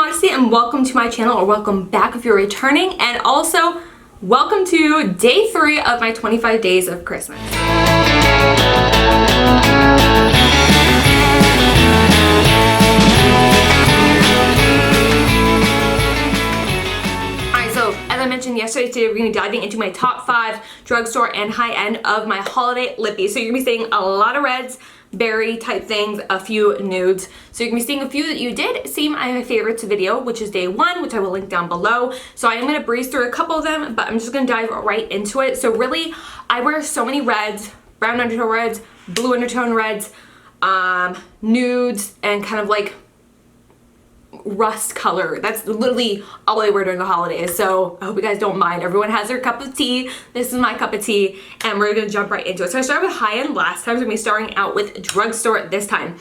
Modesty, and welcome to my channel, or welcome back if you're returning, and also welcome to day 3 of my 25 days of Christmas. Alright, so as I mentioned yesterday, today we're going to be diving into my top 5 drugstore and high-end of my holiday Lippies. So you're going to be seeing a lot of reds, berry type things, a few nudes. So you're gonna be seeing a few that you did see my favorites video, which is day 1, which I will link down below. So I am gonna breeze through a couple of them, but I'm just gonna dive right into it. So really, I wear so many reds, brown undertone reds, blue undertone reds, nudes, and kind of like rust color. That's literally all I wear during the holidays, so I hope you guys don't mind. Everyone has their cup of tea. This is my cup of tea, and we're gonna jump right into it. So I started with high-end last time, so I'm gonna be starting out with drugstore this time.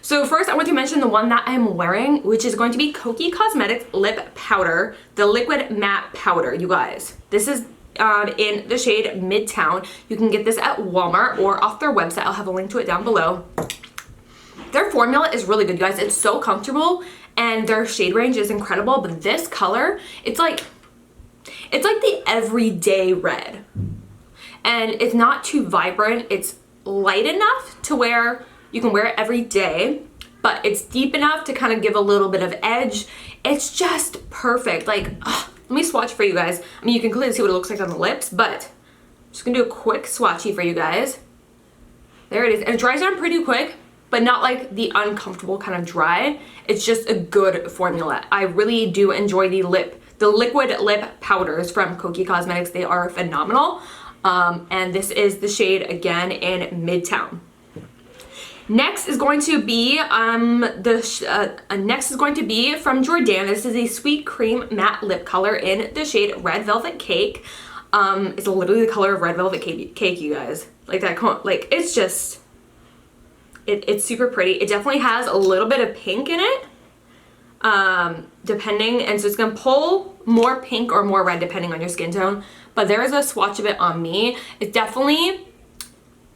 So first I want to mention the one that I'm wearing, which is going to be Kylie Cosmetics lip powder, the liquid matte powder, you guys. This is in the shade Midtown. You can get this at Walmart or off their website. I'll have a link to it down below. Their formula is really good, you guys. It's so comfortable, and their shade range is incredible, but this color, it's like the everyday red. And it's not too vibrant. It's light enough to where you can wear it every day, but it's deep enough to kind of give a little bit of edge. It's just perfect. Like, let me swatch for you guys. I mean, you can clearly see what it looks like on the lips, but I'm just gonna do a quick swatchy for you guys. There it is. And it dries down pretty quick, but not like the uncomfortable kind of dry. It's just a good formula. I really do enjoy the liquid lip powders from Kylie Cosmetics. They are phenomenal. And this is the shade, again, in Midtown. Next is going to be from Jordana. This is a sweet cream matte lip color in the shade Red Velvet Cake. It's literally the color of Red Velvet Cake, you guys. Like that, like it's just. It's super pretty. It definitely has a little bit of pink in it, depending, and so it's gonna pull more pink or more red depending on your skin tone, but there is a swatch of it on me. It's definitely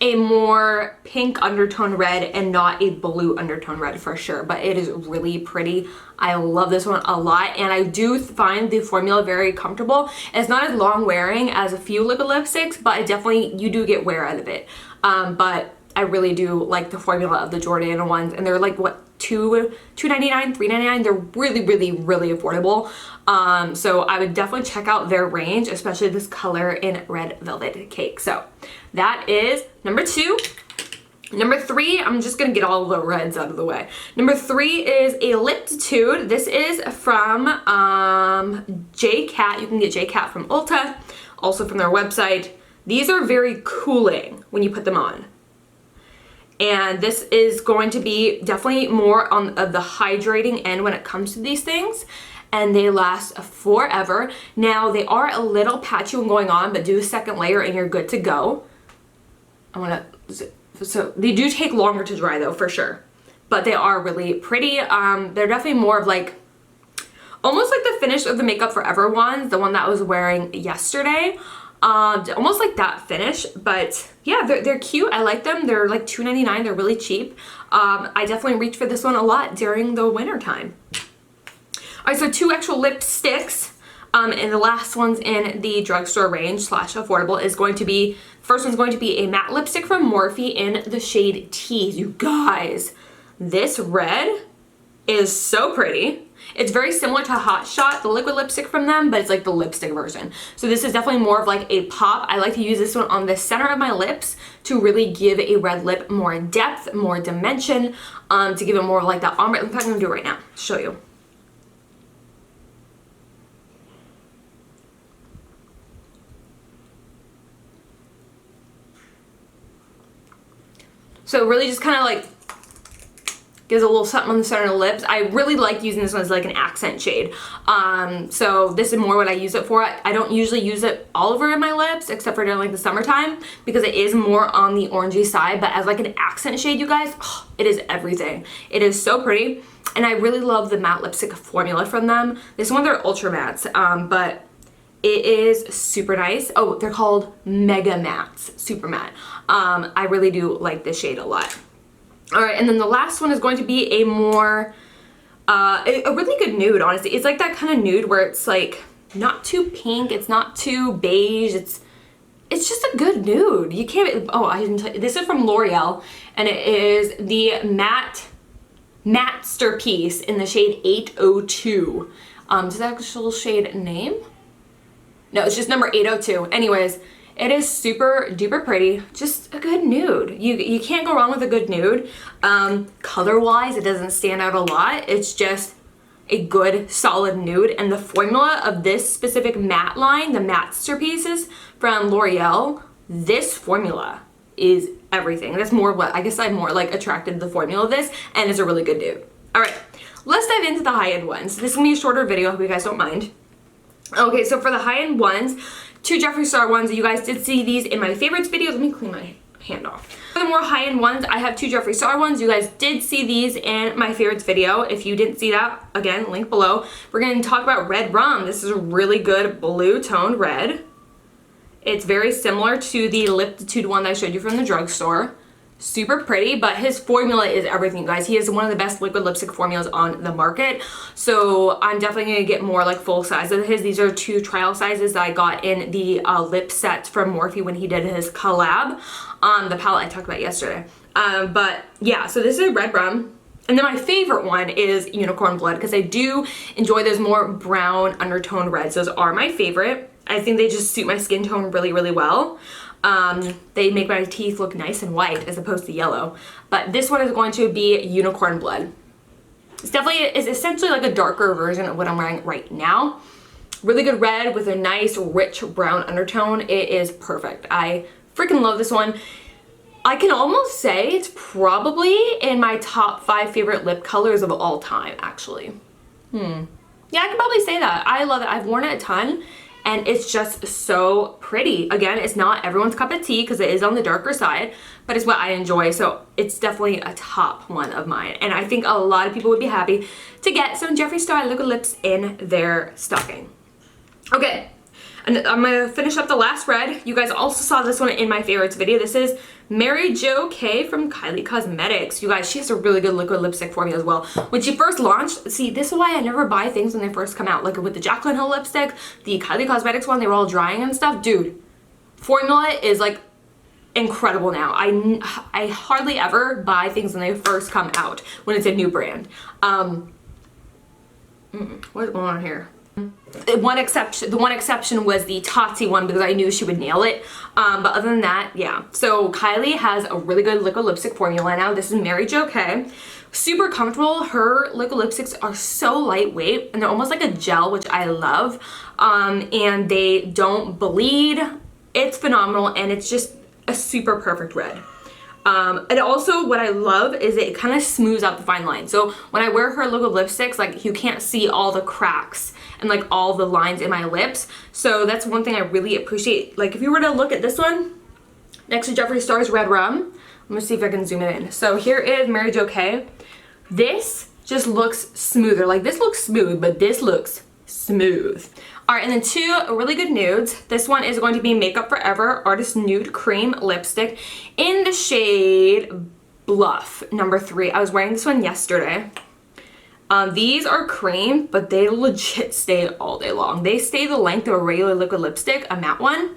a more pink undertone red and not a blue undertone red for sure, but it is really pretty. I love this one a lot, and I do find the formula very comfortable. It's not as long wearing as a few lipsticks, but it definitely, you do get wear out of it. But I really do like the formula of the Jordana ones, and they're like, what, $2.99, $3.99? They're really, really, really affordable. So I would definitely check out their range, especially this color in Red Velvet Cake. So that is number 2. Number 3, I'm just gonna get all the reds out of the way. Number 3 is a Liptitude. This is from J-Cat. You can get J-Cat from Ulta, also from their website. These are very cooling when you put them on. And this is going to be definitely more on the hydrating end when it comes to these things, and they last forever. Now they are a little patchy when going on, but do a second layer and you're good to go. So they do take longer to dry though, for sure, but they are really pretty. They're definitely more of like almost like the finish of the Makeup Forever ones, the one that I was wearing yesterday. Almost like that finish, but yeah, they're cute. I like them. They're like $2.99. They're really cheap. I definitely reach for this one a lot during the winter time. All right, so 2 actual lipsticks, and the last one's in the drugstore range / affordable is going to be, first one's going to be a matte lipstick from Morphe in the shade Tease. You guys, this red is so pretty. It's very similar to Hot Shot, the liquid lipstick from them, but it's like the lipstick version. So this is definitely more of like a pop. I like to use this one on the center of my lips to really give a red lip more depth, more dimension, to give it more like that ombre. In fact, I'm gonna do it right now to show you. So really just kind of like gives a little something on the center of the lips. I really like using this one as like an accent shade. So this is more what I use it for. I don't usually use it all over in my lips except for during like the summertime because it is more on the orangey side, but as like an accent shade, you guys, it is everything. It is so pretty, and I really love the matte lipstick formula from them. This one, they're ultra mattes, but it is super nice. Oh, they're called Mega Mattes, super matte. I really do like this shade a lot. All right, and then the last one is going to be a more A really good nude, honestly. It's like that kind of nude where it's like not too pink, it's not too beige, it's just a good nude. You can't, oh, I didn't tell you. This is from L'Oreal, and it is the Masterpiece in the shade 802. Does that actual shade name? No, it's just number 802. Anyways, it is super duper pretty. Just a good nude. You can't go wrong with a good nude. Color wise, it doesn't stand out a lot. It's just a good solid nude, and the formula of this specific matte line, the Masterpieces from L'Oreal, this formula is everything. That's more what I guess I'm more like attracted to the formula of this, and it's a really good nude. All right, let's dive into the high-end ones. This is gonna be a shorter video, hope you guys don't mind. Okay, so for the high-end ones, 2 Jeffree Star ones, you guys did see these in my favorites video. Let me clean my hand off. For the more high-end ones, I have 2 Jeffree Star ones. You guys did see these in my favorites video. If you didn't see that, again, link below. We're going to talk about Red Rum. This is a really good blue toned red. It's very similar to the Liptitude one that I showed you from the drugstore. Super pretty, but his formula is everything, you guys. He is one of the best liquid lipstick formulas on the market, so I'm definitely gonna get more like full size of his. These are 2 trial sizes that I got in the lip set from Morphe when he did his collab on the palette I talked about yesterday. But yeah, so this is Red Rum. And then my favorite one is Unicorn Blood, because I do enjoy those more brown undertone reds. Those are my favorite. I think they just suit my skin tone really, really well. They make my teeth look nice and white as opposed to yellow. But this one is going to be Unicorn Blood. It's essentially like a darker version of what I'm wearing right now. Really good red with a nice rich brown undertone. It is perfect. I freaking love this one. I can almost say it's probably in my top 5 favorite lip colors of all time, actually. Yeah, I can probably say that. I love it. I've worn it a ton, and it's just so pretty. Again, it's not everyone's cup of tea because it is on the darker side, but it's what I enjoy, so it's definitely a top one of mine. And I think a lot of people would be happy to get some Jeffree Star liquid lips in their stocking. Okay, and I'm gonna finish up the last red. You guys also saw this one in my favorites video. This is Mary Jo K from Kylie Cosmetics. You guys, she has a really good liquid lipstick formula as well. When she first launched, see, this is why I never buy things when they first come out. Like with the Jaclyn Hill lipstick, the Kylie Cosmetics one, they were all drying and stuff. Dude, formula is like incredible now. I hardly ever buy things when they first come out, when it's a new brand. What's going on here? The one exception was the Totsi one, because I knew she would nail it. But other than that, yeah. So Kylie has a really good liquid lipstick formula now. This is Mary Jo K. Super comfortable. Her liquid lipsticks are so lightweight, and they're almost like a gel, which I love. And they don't bleed. It's phenomenal, and it's just a super perfect red. And also what I love is it kind of smooths out the fine line. So when I wear her liquid lipsticks, like you can't see all the cracks and like all the lines in my lips. So that's one thing I really appreciate. Like if you were to look at this one next to Jeffree Star's Red Rum, I'm gonna see if I can zoom it in. So here is Mary Jo K. This just looks smoother. Like this looks smooth, but this looks smooth. All right, and then 2 really good nudes. This one is going to be Makeup Forever Artist Nude Cream Lipstick in the shade Bluff, number 3. I was wearing this one yesterday. These are cream, but they legit stay all day long. They stay the length of a regular liquid lipstick, a matte one,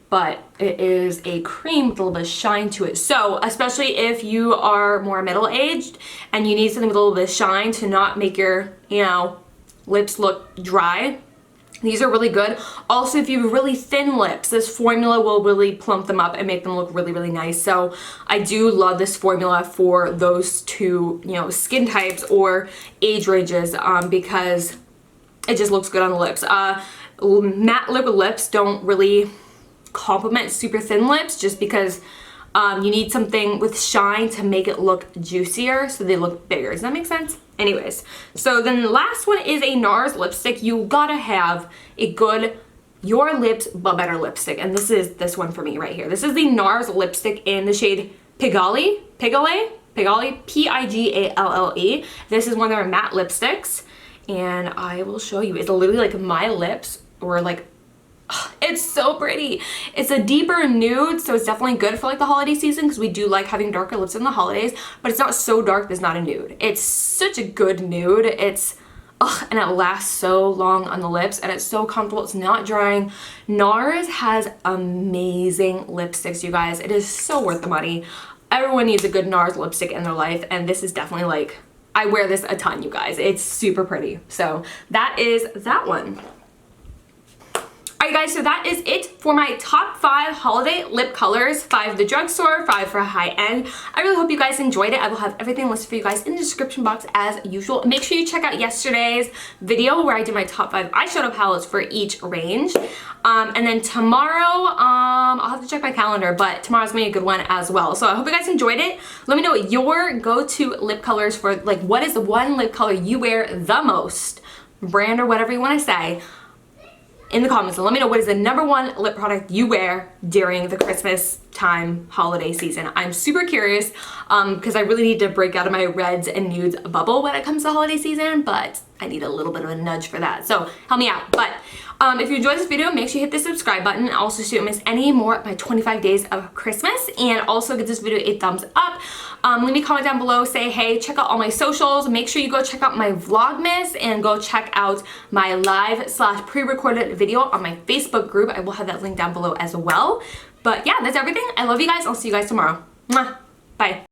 but it is a cream with a little bit of shine to it. So, especially if you are more middle-aged and you need something with a little bit of shine to not make your, you know, lips look dry, these are really good. Also, if you have really thin lips, this formula will really plump them up and make them look really, really nice. So I do love this formula for those 2, you know, skin types or age ranges, because it just looks good on the lips. Matte liquid lips don't really complement super thin lips, just because you need something with shine to make it look juicier so they look bigger. Does that make sense? Anyways, so then the last one is a NARS lipstick. You gotta have a good Your Lips But Better lipstick, and this is this one for me right here. This is the NARS lipstick in the shade Pigalle, P-I-G-A-L-L-E. This is one of their matte lipsticks, and I will show you. It's literally like my lips were like It's so pretty. It's a deeper nude, so it's definitely good for like the holiday season because we do like having darker lips in the holidays, but it's not so dark that it's not a nude. It's such a good nude. It's, and it lasts so long on the lips and it's so comfortable. It's not drying. NARS has amazing lipsticks, you guys. It is so worth the money. Everyone needs a good NARS lipstick in their life, and this is definitely like, I wear this a ton, you guys. It's super pretty. So that is that one. Alright guys, so that is it for my top 5 holiday lip colors. 5 at the drugstore, 5 for Highend. I really hope you guys enjoyed it. I will have everything listed for you guys in the description box as usual. Make sure you check out yesterday's video where I did my top 5 eyeshadow palettes for each range. And then tomorrow, I'll have to check my calendar, but tomorrow's gonna be a good one as well. So I hope you guys enjoyed it. Let me know what your go-to lip colors for, like, what is the one lip color you wear the most, brand or whatever you want to say, in the comments. And let me know what is the #1 lip product you wear during the Christmas time holiday season. I'm super curious because I really need to break out of my reds and nudes bubble when it comes to holiday season, but I need a little bit of a nudge for that. So help me out. But if you enjoyed this video, make sure you hit the subscribe button. Also, so you don't miss any more of my 25 days of Christmas. And also give this video a thumbs up. Leave me a comment down below, say hey, check out all my socials. Make sure you go check out my Vlogmas and go check out my live/pre-recorded video on my Facebook group. I will have that link down below as well. But yeah, that's everything. I love you guys. I'll see you guys tomorrow. Mwah. Bye.